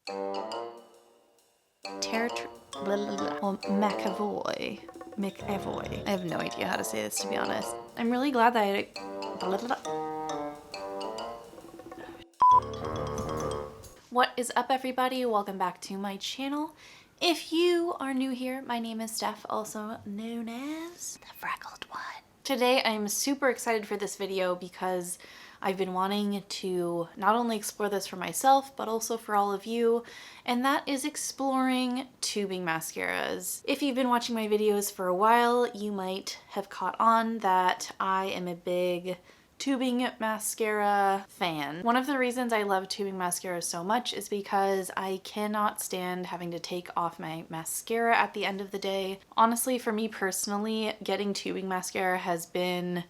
McEvoy. McEvoy. I have no idea how to say this, to be honest. I'm really glad that I... What is up, everybody? Welcome back to my channel. If you are new here, my name is Steph, also known as the Freckled One. Today I'm super excited for this video because I've been wanting to not only explore this for myself, but also for all of you, and that is exploring tubing mascaras. If you've been watching my videos for a while, you might have caught on that I am a big tubing mascara fan. One of the reasons I love tubing mascara so much is because I cannot stand having to take off my mascara at the end of the day. Honestly, for me personally, getting tubing mascara has been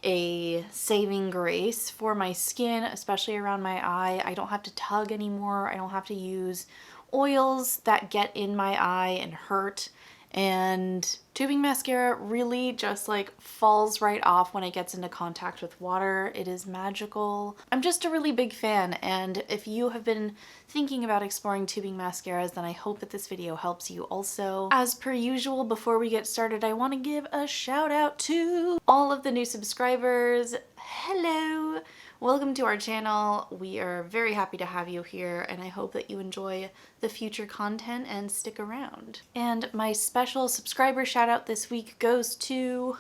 a saving grace for my skin, especially around my eye. I don't have to tug anymore. I don't have to use oils that get in my eye and hurt. And tubing mascara really just like falls right off when it gets into contact with water. It is magical. I'm just a really big fan, and if you have been thinking about exploring tubing mascaras, then I hope that this video helps you also. As per usual, before we get started, I want to give a shout out to all of the new subscribers. Hello! Welcome to our channel. We are very happy to have you here, and I hope that you enjoy the future content and stick around. And my special subscriber shout out this week goes to,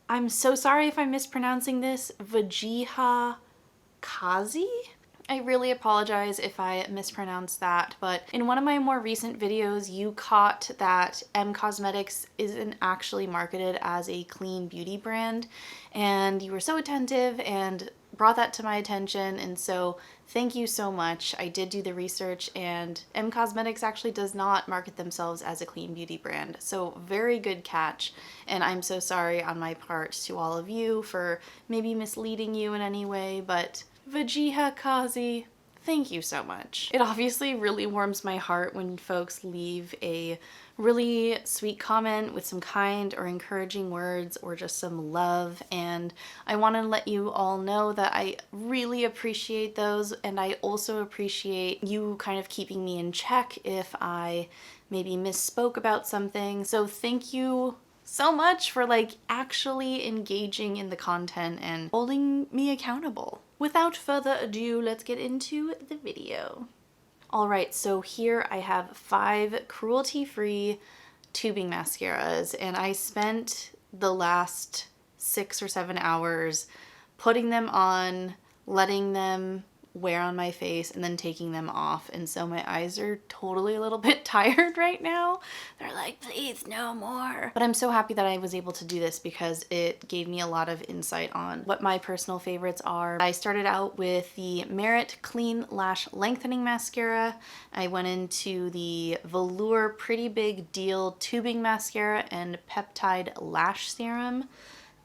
I'm so sorry if I'm mispronouncing this, Vajiha Kazi? I really apologize if I mispronounced that, but in one of my more recent videos, you caught that Causemetics isn't actually marketed as a clean beauty brand, and you were so attentive and brought that to my attention, and so thank you so much. I did do the research, and Causemetics actually does not market themselves as a clean beauty brand, so very good catch, and I'm so sorry on my part to all of you for maybe misleading you in any way, but Vajiha Kazi, thank you so much. It obviously really warms my heart when folks leave a really sweet comment with some kind or encouraging words or just some love, and I want to let you all know that I really appreciate those, and I also appreciate you kind of keeping me in check if I maybe misspoke about something. So thank you so much for like actually engaging in the content and holding me accountable. Without further ado, let's get into the video. Alright, so here I have 5 cruelty-free tubing mascaras, and I spent the last 6 or 7 hours putting them on, letting them wear on my face, and then taking them off, and so my eyes are totally a little bit tired right now. They're like, please no more. But I'm so happy that I was able to do this because it gave me a lot of insight on what my personal favorites are. I started out with the Merit Clean Lash Lengthening Mascara. I went into the Velour Pretty Big Deal Tubing Mascara and Peptide Lash Serum.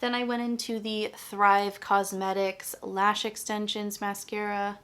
Then I went into the Thrive Causemetics Lash Extensions Mascara,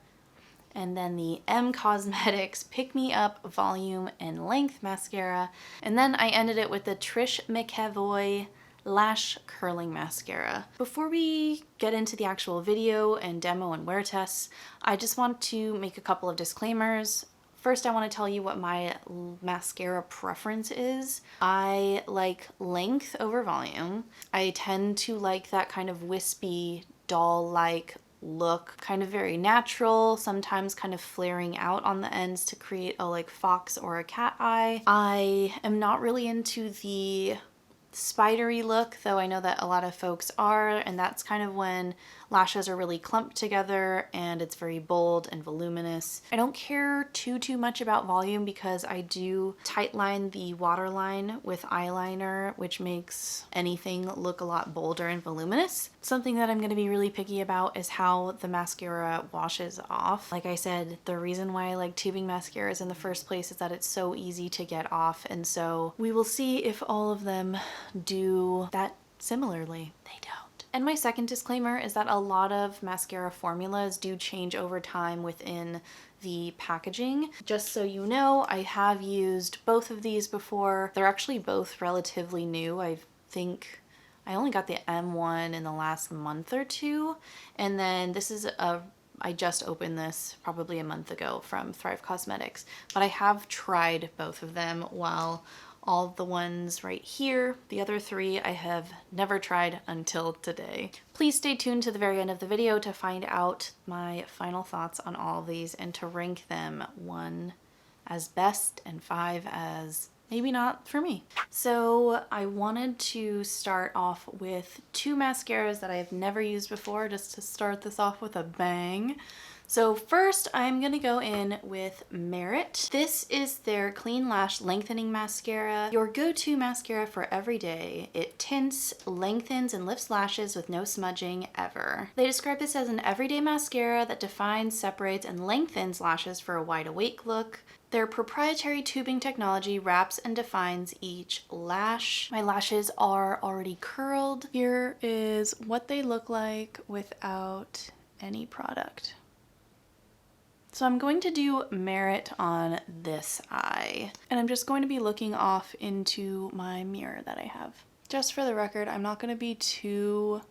and then the Causemetics Pick Me Up Volume and Length Mascara, and then I ended it with the Trish McEvoy Lash Curling Mascara. Before we get into the actual video and demo and wear tests, I just want to make a couple of disclaimers. First, I want to tell you what my mascara preference is. I like length over volume. I tend to like that kind of wispy, doll-like look, kind of very natural, sometimes kind of flaring out on the ends to create a like fox or a cat eye. I am not really into the spidery look, though I know that a lot of folks are, and that's kind of when lashes are really clumped together and it's very bold and voluminous. I don't care too much about volume because I do tightline the waterline with eyeliner, which makes anything look a lot bolder and voluminous. Something that I'm going to be really picky about is how the mascara washes off. Like I said, the reason why I like tubing mascaras in the first place is that it's so easy to get off, and so we will see if all of them do that similarly. They don't. And my second disclaimer is that a lot of mascara formulas do change over time within the packaging. Just so you know, I have used both of these before. They're actually both relatively new. I think I only got the M1 in the last month or two, and then this is a I just opened this probably a month ago from Thrive Causemetics, but I have tried both of them, while all the ones right here, the other three, I have never tried until today. Please stay tuned to the very end of the video to find out my final thoughts on all of these and to rank them, 1 as best and 5 as maybe not for me. So I wanted to start off with 2 mascaras that I have never used before, just to start this off with a bang. So first I'm gonna go in with Merit. This is their Clean Lash Lengthening Mascara, your go-to mascara for every day. It tints, lengthens, and lifts lashes with no smudging ever. They describe this as an everyday mascara that defines, separates, and lengthens lashes for a wide awake look. Their proprietary tubing technology wraps and defines each lash. My lashes are already curled. Here is what they look like without any product. So I'm going to do Merit on this eye, and I'm just going to be looking off into my mirror that I have. Just for the record, I'm not going to be too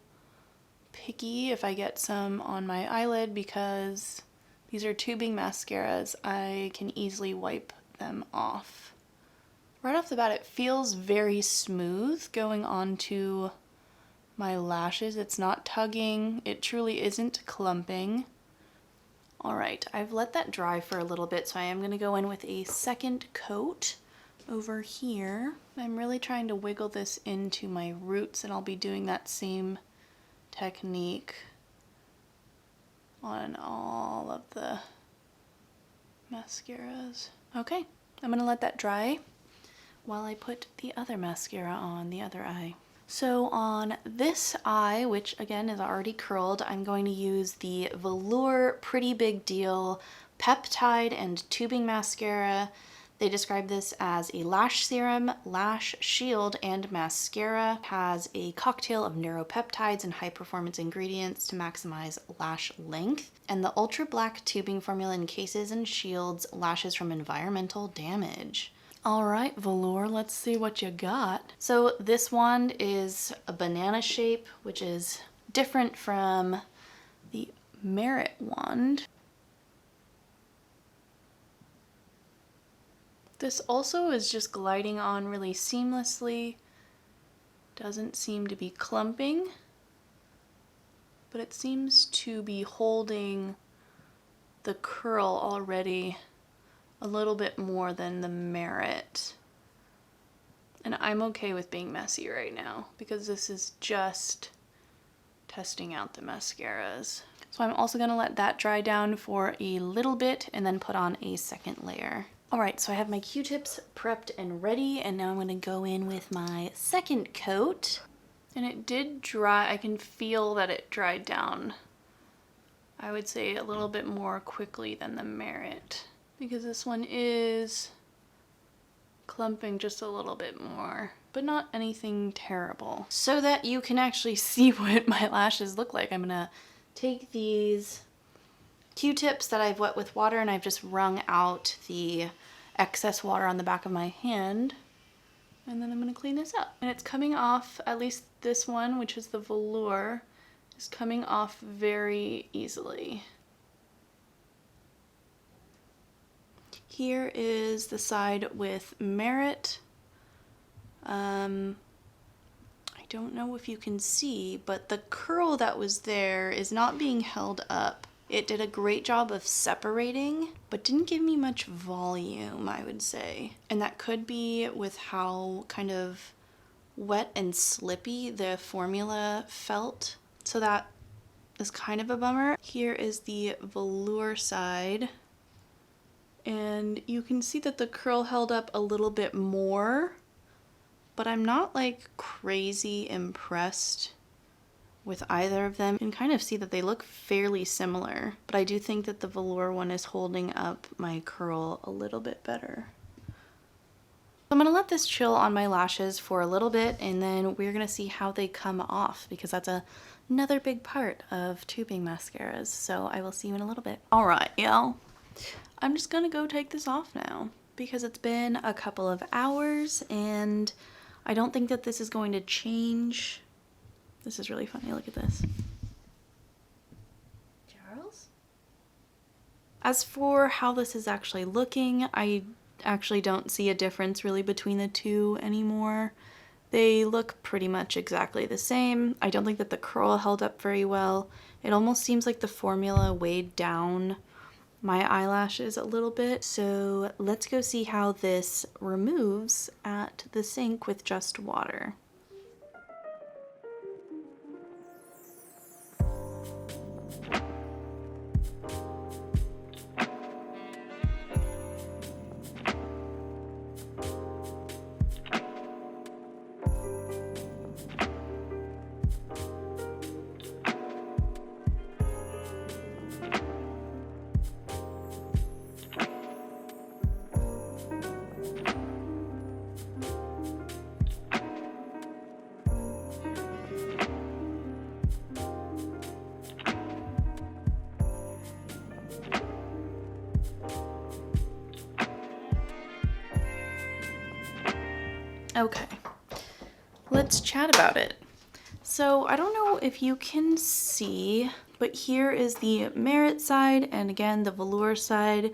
picky if I get some on my eyelid, because these are tubing mascaras. I can easily wipe them off. Right off the bat, it feels very smooth going onto my lashes. It's not tugging. It truly isn't clumping. All right, I've let that dry for a little bit, so I am gonna go in with a second coat over here. I'm really trying to wiggle this into my roots, and I'll be doing that same technique on all of the mascaras. Okay, I'm gonna let that dry while I put the other mascara on the other eye. So on this eye, which again is already curled, I'm going to use the Velour Pretty Big Deal Peptide and Tubing Mascara. They describe this as a lash serum, lash shield, and mascara. It has a cocktail of neuropeptides and high performance ingredients to maximize lash length. And the ultra black tubing formula encases and shields lashes from environmental damage. All right, Velour, let's see what you got. So this wand is a banana shape, which is different from the Merit wand. This also is just gliding on really seamlessly. Doesn't seem to be clumping, but it seems to be holding the curl already a little bit more than the Merit. And I'm okay with being messy right now because this is just testing out the mascaras. So I'm also gonna let that dry down for a little bit and then put on a second layer. All right, so I have my Q-tips prepped and ready, and now I'm gonna go in with my second coat. And it did dry, I can feel that it dried down, I would say, a little bit more quickly than the Merit, because this one is clumping just a little bit more, but not anything terrible. So that you can actually see what my lashes look like, I'm gonna take these Q-tips that I've wet with water and I've just wrung out the excess water on the back of my hand, and then I'm gonna clean this up. And it's coming off, at least this one, which is the Velour, is coming off very easily. Here is the side with Merit. I don't know if you can see, but the curl that was there is not being held up. It did a great job of separating, but didn't give me much volume, I would say. And that could be with how kind of wet and slippy the formula felt. So that is kind of a bummer. Here is the Velour side. And you can see that the curl held up a little bit more, but I'm not like crazy impressed with either of them. You can kind of see that they look fairly similar, but I do think that the Velour one is holding up my curl a little bit better. I'm gonna let this chill on my lashes for a little bit, and then we're gonna see how they come off, because that's another big part of tubing mascaras. So I will see you in a little bit. All right, y'all. I'm just gonna go take this off now because it's been a couple of hours and I don't think that this is going to change. This is really funny, look at this. Charles? As for how this is actually looking, I actually don't see a difference really between the two anymore. They look pretty much exactly the same. I don't think that the curl held up very well. It almost seems like the formula weighed down my eyelashes a little bit. So let's go see how this removes at the sink with just water. Okay, let's chat about it. So I don't know if you can see, but here is the Merit side and again the Velour side.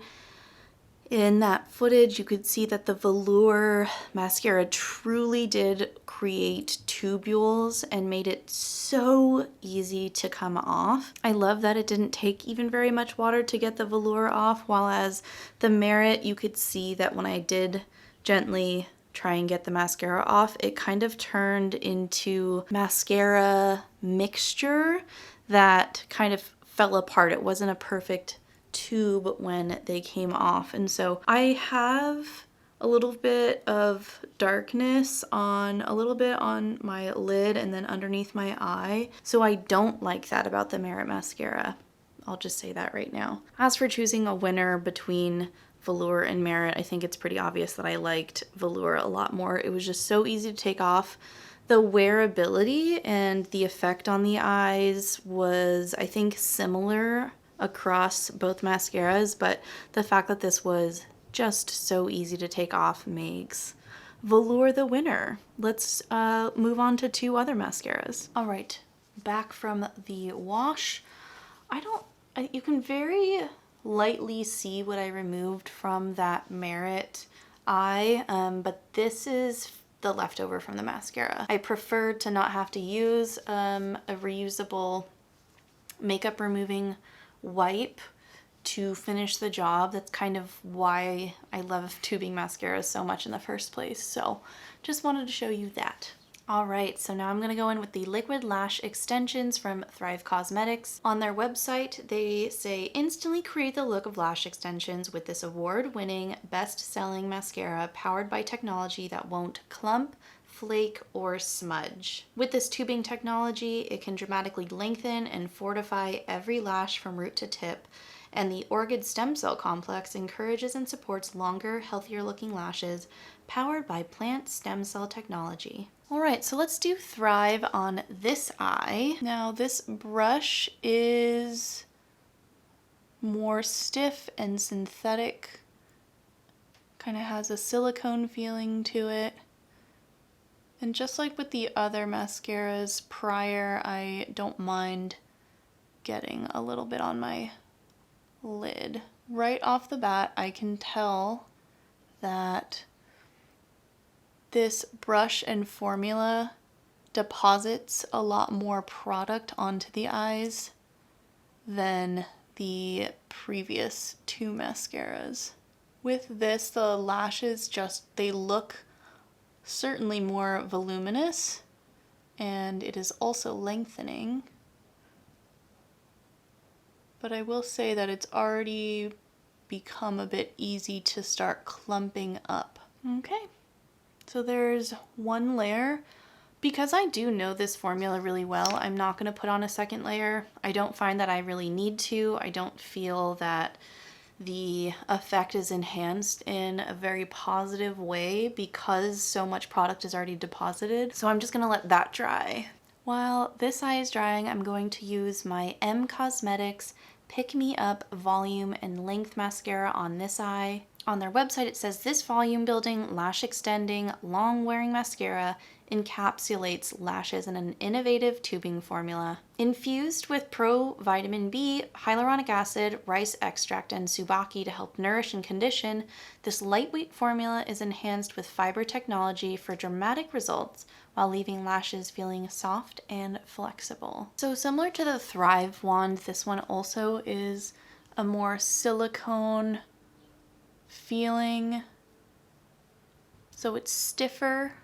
In that footage, you could see that the Velour mascara truly did create tubules and made it so easy to come off. I love that it didn't take even very much water to get the Velour off, while as the Merit, you could see that when I did gently try and get the mascara off, it kind of turned into mascara mixture that kind of fell apart. It wasn't a perfect tube when they came off. And so I have a little bit of darkness on a little bit on my lid and then underneath my eye. So I don't like that about the Merit mascara. I'll just say that right now. As for choosing a winner between Velour and Merit, I think it's pretty obvious that I liked Velour a lot more. It was just so easy to take off. The wearability and the effect on the eyes was, I think, similar across both mascaras, but the fact that this was just so easy to take off makes Velour the winner. Let's move on to two other mascaras. All right, back from the wash. You can very lightly see what I removed from that Merit eye, but this is the leftover from the mascara. I prefer to not have to use a reusable makeup removing wipe to finish the job. That's kind of why I love tubing mascaras so much in the first place. So just wanted to show you that. All right, so now I'm gonna go in with the liquid lash extensions from Thrive Causemetics. On their website, they say instantly create the look of lash extensions with this award-winning, best-selling mascara powered by technology that won't clump, flake, or smudge. With this tubing technology, it can dramatically lengthen and fortify every lash from root to tip, and the orchid stem cell complex encourages and supports longer, healthier looking lashes powered by plant stem cell technology. All right, so let's do Thrive on this eye. Now this brush is more stiff and synthetic, kind of has a silicone feeling to it. And just like with the other mascaras prior, I don't mind getting a little bit on my lid. Right off the bat, I can tell that this brush and formula deposits a lot more product onto the eyes than the previous two mascaras. With this, the lashes they look certainly more voluminous, and it is also lengthening. But I will say that it's already become a bit easy to start clumping up. Okay, so there's one layer. Because I do know this formula really well, I'm not going to put on a second layer. I don't find that I really need to. I don't feel that the effect is enhanced in a very positive way because so much product is already deposited. So I'm just going to let that dry. While this eye is drying, I'm going to use my Causemetics Pick Me Up Volume and Length Mascara on this eye. On their website, it says this volume building, lash extending, long wearing mascara encapsulates lashes in an innovative tubing formula. Infused with pro vitamin B, hyaluronic acid, rice extract, and subaki to help nourish and condition, this lightweight formula is enhanced with fiber technology for dramatic results while leaving lashes feeling soft and flexible. So similar to the Thrive wand, this one also is a more silicone feeling, so it's stiffer,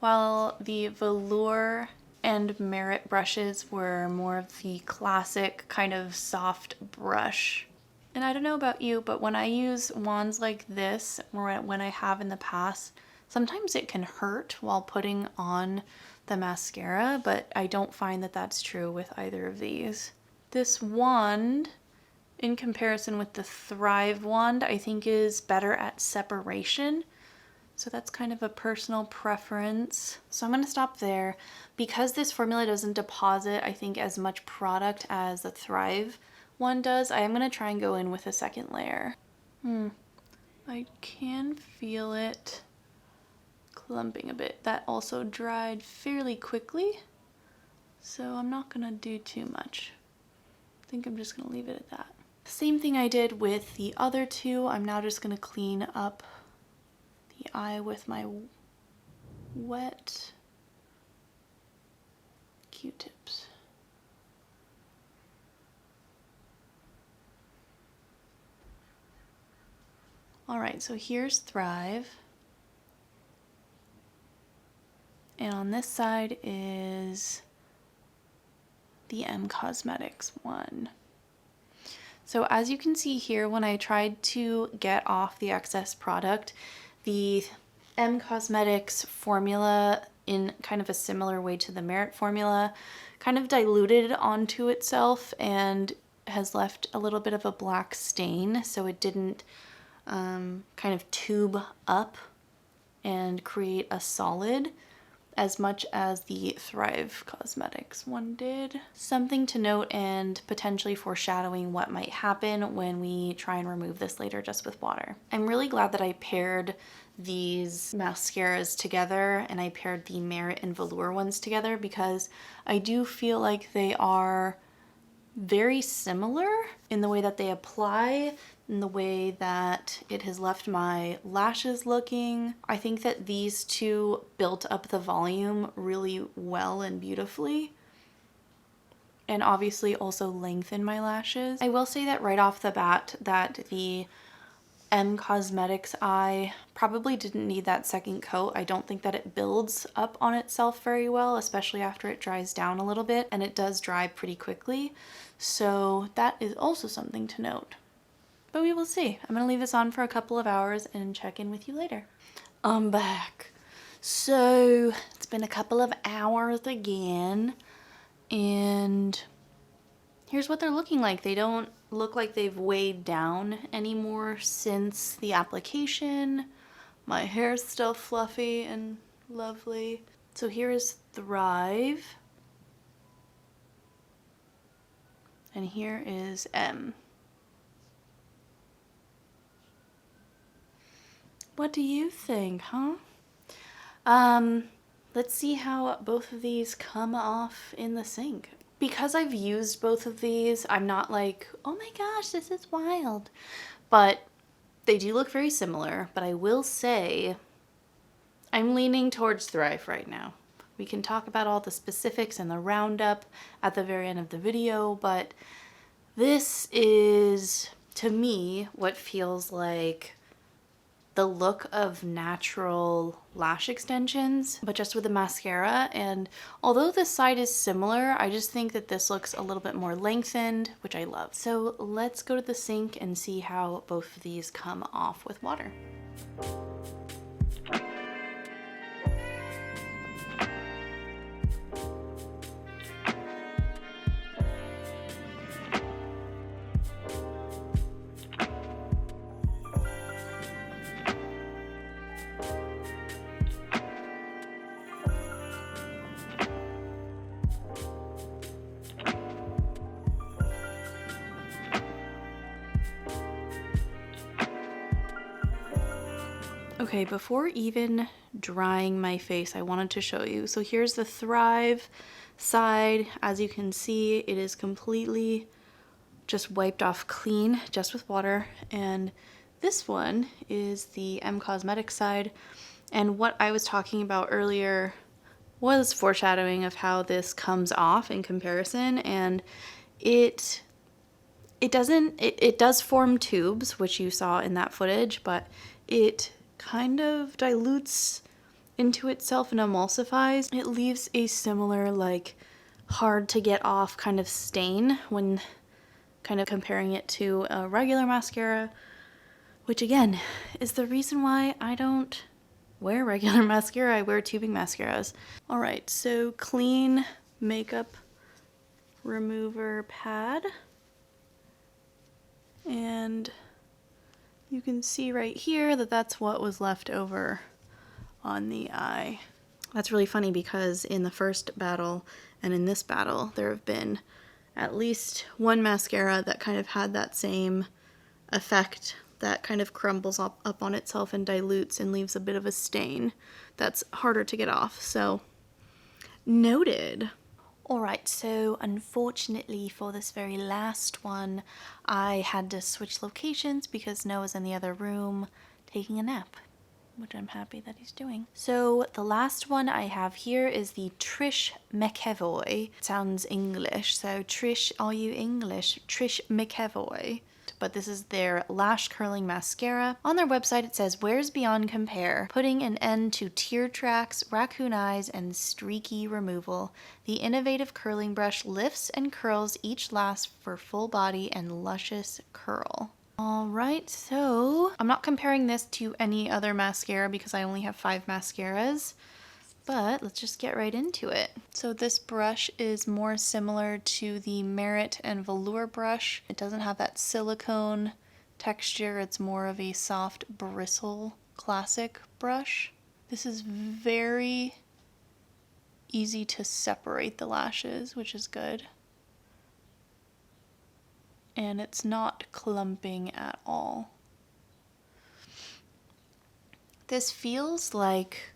while the Velour and Merit brushes were more of the classic kind of soft brush. And I don't know about you, but when I use wands like this, or when I have in the past, sometimes it can hurt while putting on the mascara, but I don't find that that's true with either of these. This wand, in comparison with the Thrive wand, I think is better at separation. So that's kind of a personal preference. So I'm gonna stop there. Because this formula doesn't deposit, I think, as much product as the Thrive one does, I am gonna try and go in with a second layer. I can feel it clumping a bit. That also dried fairly quickly, so I'm not gonna do too much. I think I'm just gonna leave it at that. Same thing I did with the other two. I'm now just gonna clean up the eye with my wet Q-tips. All right, so here's Thrive. And on this side is the Causemetics one. So as you can see here, when I tried to get off the excess product, the Causemetics formula, in kind of a similar way to the Merit formula, kind of diluted onto itself and has left a little bit of a black stain, so it didn't kind of tube up and create a solid as much as the Thrive Causemetics one did. Something to note, and potentially foreshadowing what might happen when we try and remove this later just with water. I'm really glad that I paired these mascaras together, and I paired the Merit and Velour ones together, because I do feel like they are very similar in the way that they apply, in the way that it has left my lashes looking. I think that these two built up the volume really well and beautifully, and obviously also lengthen my lashes. I will say that right off the bat that the Causemetics eye probably didn't need that second coat. I don't think that it builds up on itself very well, especially after it dries down a little bit, and it does dry pretty quickly. So that is also something to note. But we will see. I'm gonna leave this on for a couple of hours and check in with you later. I'm back. So it's been a couple of hours again, and here's what they're looking like. They don't look like they've weighed down anymore since the application. My hair's still fluffy and lovely. So here is Thrive. And here is M. What do you think, huh? Let's see how both of these come off in the sink. Because I've used both of these, I'm not like, oh my gosh, this is wild. But they do look very similar. But I will say, I'm leaning towards Thrive right now. We can talk about all the specifics and the roundup at the very end of the video, but this is, to me, what feels like the look of natural lash extensions, but just with a mascara. And although this side is similar, I just think that this looks a little bit more lengthened, which I love. So let's go to the sink and see how both of these come off with water. Okay, before even drying my face, I wanted to show you. So here's the Thrive side. As you can see, it is completely just wiped off clean, just with water. And this one is the Causemetics side. And what I was talking about earlier was foreshadowing of how this comes off in comparison. And it does form tubes, which you saw in that footage, but it kind of dilutes into itself and emulsifies. It leaves a similar, like, hard to get off kind of stain when kind of comparing it to a regular mascara, which again is the reason why I don't wear regular mascara. I wear tubing mascaras. All right, so clean makeup remover pad. And you can see right here that that's what was left over on the eye. That's really funny because in the first battle and in this battle, there have been at least one mascara that kind of had that same effect, that kind of crumbles up on itself and dilutes and leaves a bit of a stain that's harder to get off. So, noted. Alright, so unfortunately for this very last one, I had to switch locations because Noah's in the other room taking a nap, which I'm happy that he's doing. So the last one I have here is the Trish McEvoy. It sounds English, so Trish, are you English? Trish McEvoy. But this is their lash curling mascara. On their website it says, wears beyond compare, putting an end to tear tracks, raccoon eyes, and streaky removal. The innovative curling brush lifts and curls each lash for full body and luscious curl. Alright, so I'm not comparing this to any other mascara because I only have 5 mascaras. But let's just get right into it. So this brush is more similar to the Merit and Velour brush. It doesn't have that silicone texture. It's more of a soft bristle classic brush. This is very easy to separate the lashes, which is good. And it's not clumping at all. This feels like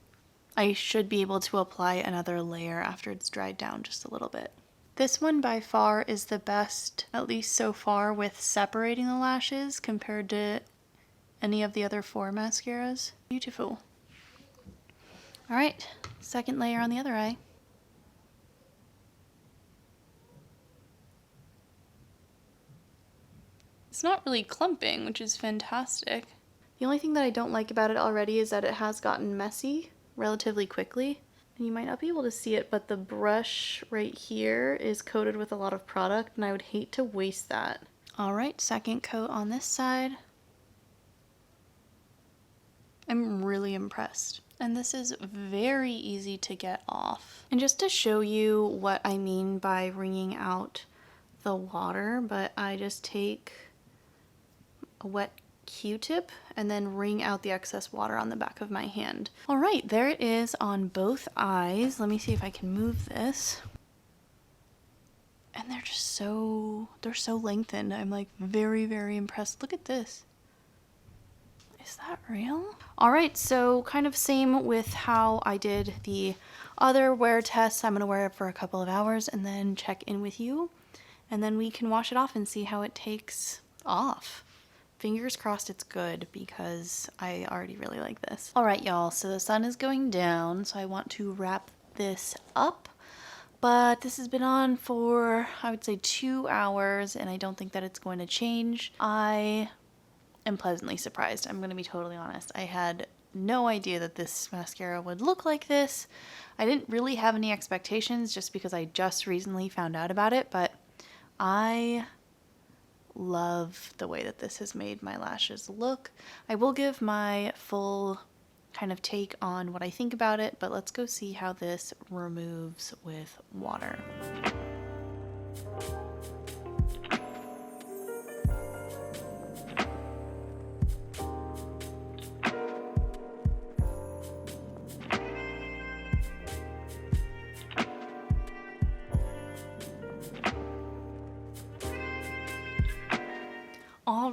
I should be able to apply another layer after it's dried down just a little bit. This one by far is the best, at least so far, with separating the lashes compared to any of the other 4 mascaras. Beautiful. Alright, second layer on the other eye. It's not really clumping, which is fantastic. The only thing that I don't like about it already is that it has gotten messy relatively quickly. And you might not be able to see it, but the brush right here is coated with a lot of product, and I would hate to waste that. Alright, second coat on this side. I'm really impressed. And this is very easy to get off. And just to show you what I mean by wringing out the water, but I just take a wet Q-tip and then wring out the excess water on the back of my hand. All right, there it is on both eyes. Let me see if I can move this. And they're just they're so lengthened. I'm like very, very impressed. Look at this. Is that real? All right, so kind of same with how I did the other wear test. I'm gonna wear it for a couple of hours and then check in with you. And then we can wash it off and see how it takes off. Fingers crossed it's good because I already really like this. All right, y'all, so the sun is going down, so I want to wrap this up. But this has been on for, I would say, 2 hours, and I don't think that it's going to change. I am pleasantly surprised. I'm going to be totally honest. I had no idea that this mascara would look like this. I didn't really have any expectations just because I just recently found out about it, but I love the way that this has made my lashes look. I will give my full kind of take on what I think about it, but let's go see how this removes with water.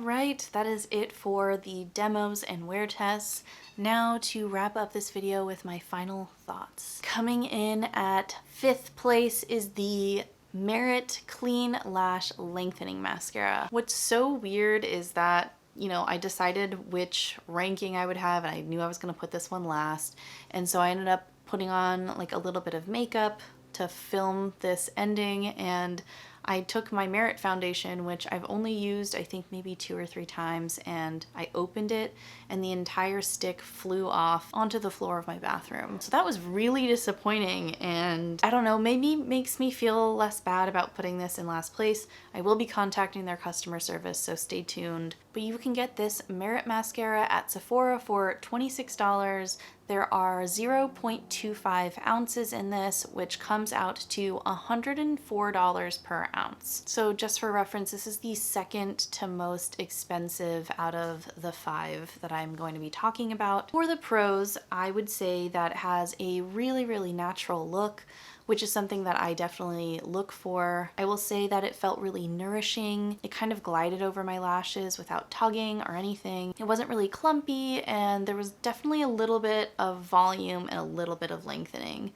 right, that is it for the demos and wear tests. Now to wrap up this video with my final thoughts. Coming in at 5th place is the Merit Clean Lash Lengthening Mascara. What's so weird is that, you know, I decided which ranking I would have and I knew I was going to put this one last. And so I ended up putting on like a little bit of makeup to film this ending, and I took my Merit foundation, which I've only used I think maybe 2 or 3 times, and I opened it and the entire stick flew off onto the floor of my bathroom. So that was really disappointing, and I don't know, maybe makes me feel less bad about putting this in last place. I will be contacting their customer service, so stay tuned. But you can get this Merit mascara at Sephora for $26. There are 0.25 ounces in this, which comes out to $104 per ounce. So just for reference, this is the second to most expensive out of the 5 that I'm going to be talking about. For the pros, I would say that it has a really natural look, which is something that I definitely look for. I will say that it felt really nourishing. It kind of glided over my lashes without tugging or anything. It wasn't really clumpy, and there was definitely a little bit of volume and a little bit of lengthening.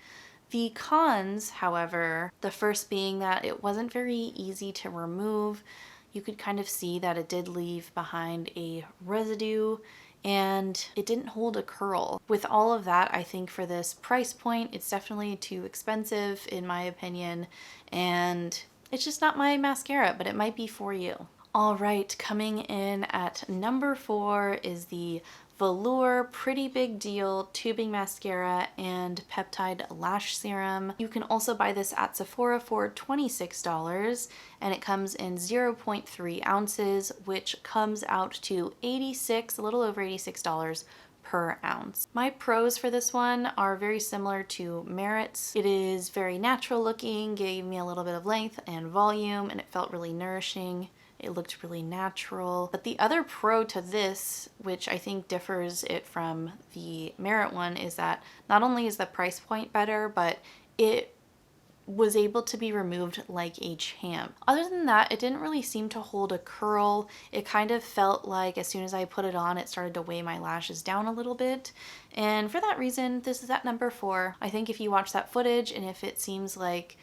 The cons, however, the first being that it wasn't very easy to remove. You could kind of see that it did leave behind a residue, and it didn't hold a curl. With all of that, I think for this price point, it's definitely too expensive in my opinion, and it's just not my mascara, but it might be for you. All right, coming in at number 4 is the Velour Pretty Big Deal Tubing Mascara and Peptide Lash Serum. You can also buy this at Sephora for $26, and it comes in 0.3 ounces, which comes out to a little over $86 per ounce. My pros for this one are very similar to Merit's. It is very natural looking, gave me a little bit of length and volume, and it felt really nourishing. It looked really natural. But the other pro to this, which I think differs it from the Merit one, is that not only is the price point better, but it was able to be removed like a champ. Other than that, it didn't really seem to hold a curl. It kind of felt like as soon as I put it on, it started to weigh my lashes down a little bit. And for that reason, this is at number 4. I think if you watch that footage and if it seems like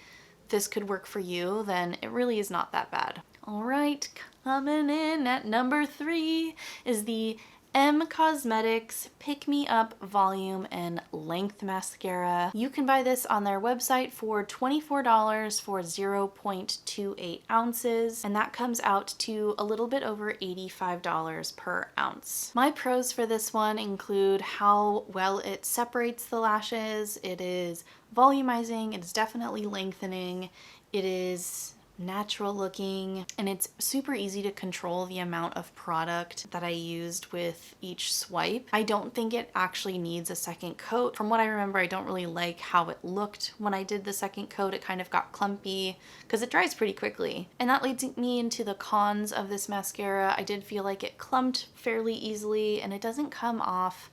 this could work for you, then it really is not that bad. All right, coming in at number 3 is the Causemetics Pick Me Up Volume and Length Mascara. You can buy this on their website for $24 for 0.28 ounces, and that comes out to a little bit over $85 per ounce. My pros for this one include how well it separates the lashes. It is volumizing, it is definitely lengthening, it is natural looking, and it's super easy to control the amount of product that I used with each swipe. I don't think it actually needs a second coat. From what I remember, I don't really like how it looked when I did the second coat. It kind of got clumpy because it dries pretty quickly. And that leads me into the cons of this mascara. I did feel like it clumped fairly easily, and it doesn't come off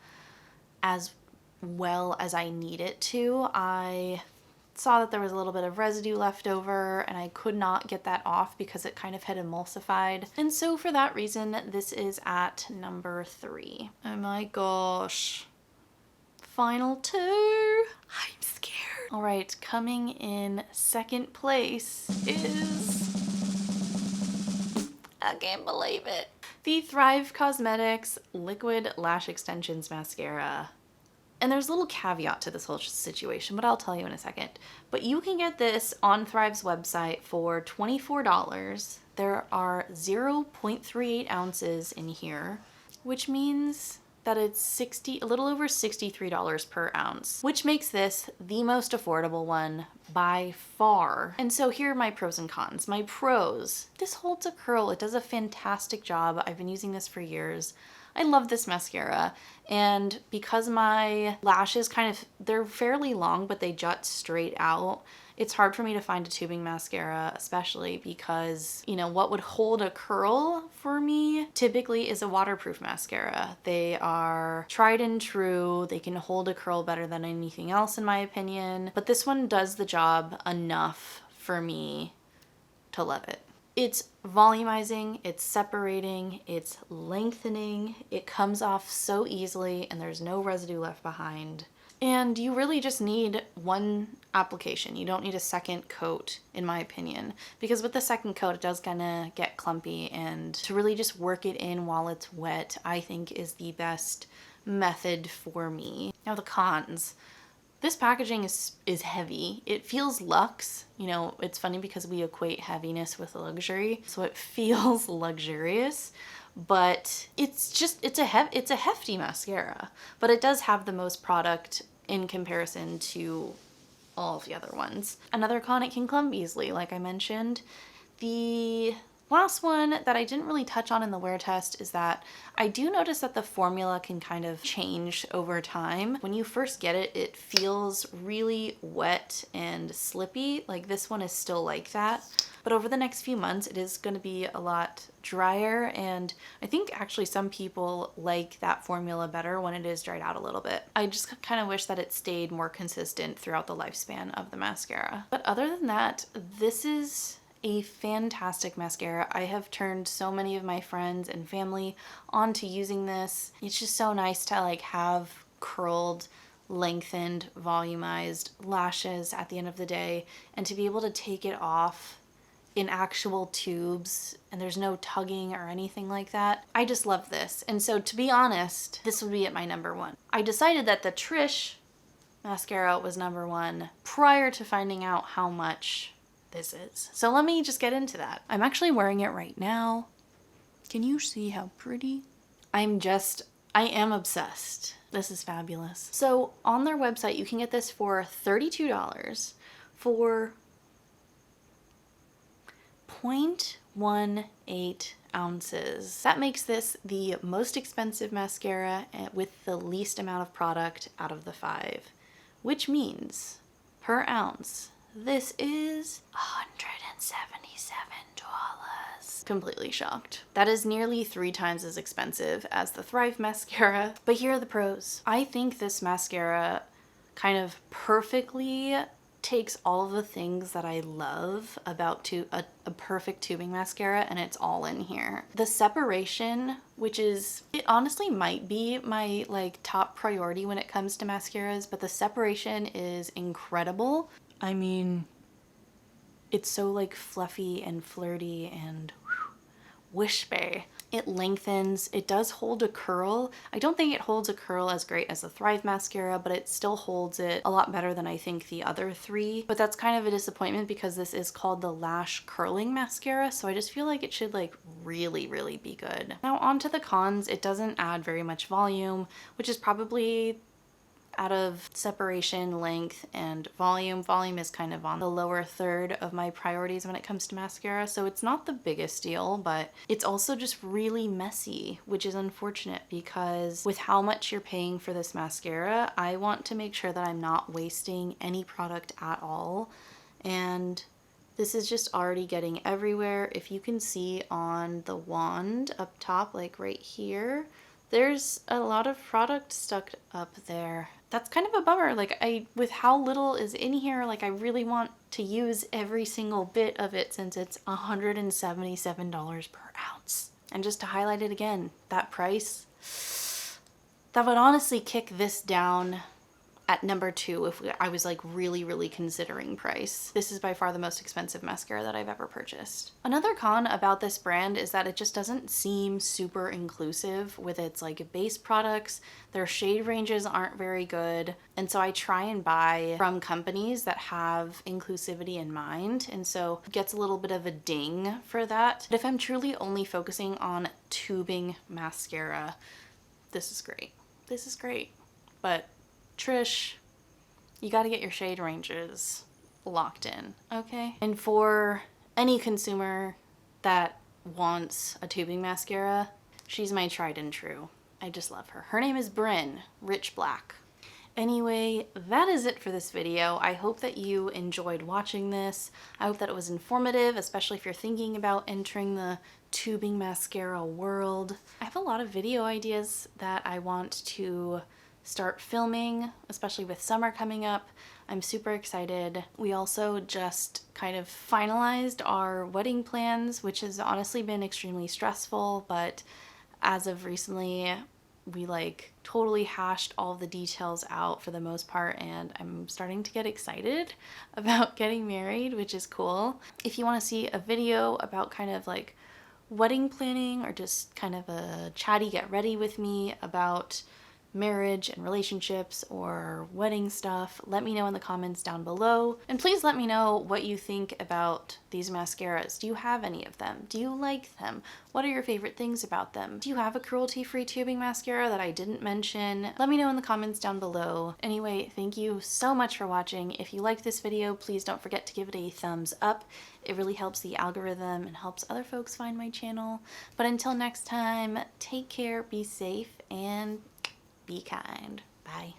as well as I need it to. I saw that there was a little bit of residue left over, and I could not get that off because it kind of had emulsified. And so for that reason, this is at number 3. Oh my gosh. Final 2. I'm scared. All right, coming in 2nd place is, I can't believe it, the Thrive Causemetics Liquid Lash Extensions Mascara. And there's a little caveat to this whole situation, but I'll tell you in a second. But you can get this on Thrive's website for $24. There are 0.38 ounces in here, which means that it's a little over $63 per ounce, which makes this the most affordable one by far. And so here are my pros and cons. My pros: this holds a curl. It does a fantastic job. I've been using this for years. I love this mascara, and because my lashes they're fairly long, but they jut straight out, it's hard for me to find a tubing mascara, especially because, you know, what would hold a curl for me typically is a waterproof mascara. They are tried and true. They can hold a curl better than anything else in my opinion, but this one does the job enough for me to love it. It's volumizing, it's separating, it's lengthening, it comes off so easily and there's no residue left behind. And you really just need one application. You don't need a second coat, in my opinion, because with the second coat, it does kind of get clumpy, and to really just work it in while it's wet, I think is the best method for me. Now the cons. This packaging is heavy. It feels luxe. You know, it's funny because we equate heaviness with luxury, so it feels luxurious. But it's a hefty mascara, but it does have the most product in comparison to all of the other ones. Another con, it can clump easily, like I mentioned. The last one that I didn't really touch on in the wear test is that I do notice that the formula can kind of change over time. When you first get it, it feels really wet and slippy. Like this one is still like that. But over the next few months, it is going to be a lot drier, and I think actually some people like that formula better when it is dried out a little bit. I just kind of wish that it stayed more consistent throughout the lifespan of the mascara. But other than that, this is a fantastic mascara. I have turned so many of my friends and family onto using this. It's just so nice to like have curled, lengthened, volumized lashes at the end of the day, and to be able to take it off in actual tubes and there's no tugging or anything like that. I just love this. And so to be honest, this would be at my number one. I decided that the Trish mascara was number one prior to finding out how much this is. So let me just get into that. I'm actually wearing it right now. Can you see how pretty? I am obsessed. This is fabulous. So on their website, you can get this for $32 for 0.18 ounces. That makes this the most expensive mascara with the least amount of product out of the 5, which means per ounce, this is $177. Completely shocked. That is nearly 3 times as expensive as the Thrive mascara. But here are the pros. I think this mascara kind of perfectly takes all of the things that I love about a perfect tubing mascara, and it's all in here. The separation, which is, it honestly might be my like top priority when it comes to mascaras, but the separation is incredible. I mean, it's so like fluffy and flirty and wispy. It lengthens, it does hold a curl. I don't think it holds a curl as great as the Thrive mascara, but it still holds it a lot better than I think the other 3. But that's kind of a disappointment because this is called the Lash curling mascara, so I just feel like it should like really, really be good. Now on to the cons. It doesn't add very much volume, which is probably out of separation, length, and volume. Volume is kind of on the lower third of my priorities when it comes to mascara, so it's not the biggest deal, but it's also just really messy, which is unfortunate because with how much you're paying for this mascara, I want to make sure that I'm not wasting any product at all, and this is just already getting everywhere. If you can see on the wand up top, like right here, there's a lot of product stuck up there. That's kind of a bummer. Like with how little is in here, like I really want to use every single bit of it since it's $177 per ounce. And just to highlight it again, that price, that would honestly kick this down at number 2 if I was like really, really considering price. This is by far the most expensive mascara that I've ever purchased. Another con about this brand is that it just doesn't seem super inclusive with its like base products. Their shade ranges aren't very good. And so I try and buy from companies that have inclusivity in mind. And so it gets a little bit of a ding for that. But if I'm truly only focusing on tubing mascara, this is great. This is great. But Trish, you got to get your shade ranges locked in, okay? And for any consumer that wants a tubing mascara, she's my tried and true. I just love her. Her name is Bryn, Rich Black. Anyway, that is it for this video. I hope that you enjoyed watching this. I hope that it was informative, especially if you're thinking about entering the tubing mascara world. I have a lot of video ideas that I want to start filming, especially with summer coming up. I'm super excited. We also just kind of finalized our wedding plans, which has honestly been extremely stressful, but as of recently, we like totally hashed all of the details out for the most part, and I'm starting to get excited about getting married, which is cool. If you want to see a video about kind of like wedding planning or just kind of a chatty get ready with me about marriage and relationships or wedding stuff, let me know in the comments down below. And please let me know what you think about these mascaras. Do you have any of them? Do you like them? What are your favorite things about them? Do you have a cruelty-free tubing mascara that I didn't mention? Let me know in the comments down below. Anyway, thank you so much for watching. If you liked this video, please don't forget to give it a thumbs up. It really helps the algorithm and helps other folks find my channel. But until next time, take care, be safe, and be kind. Bye.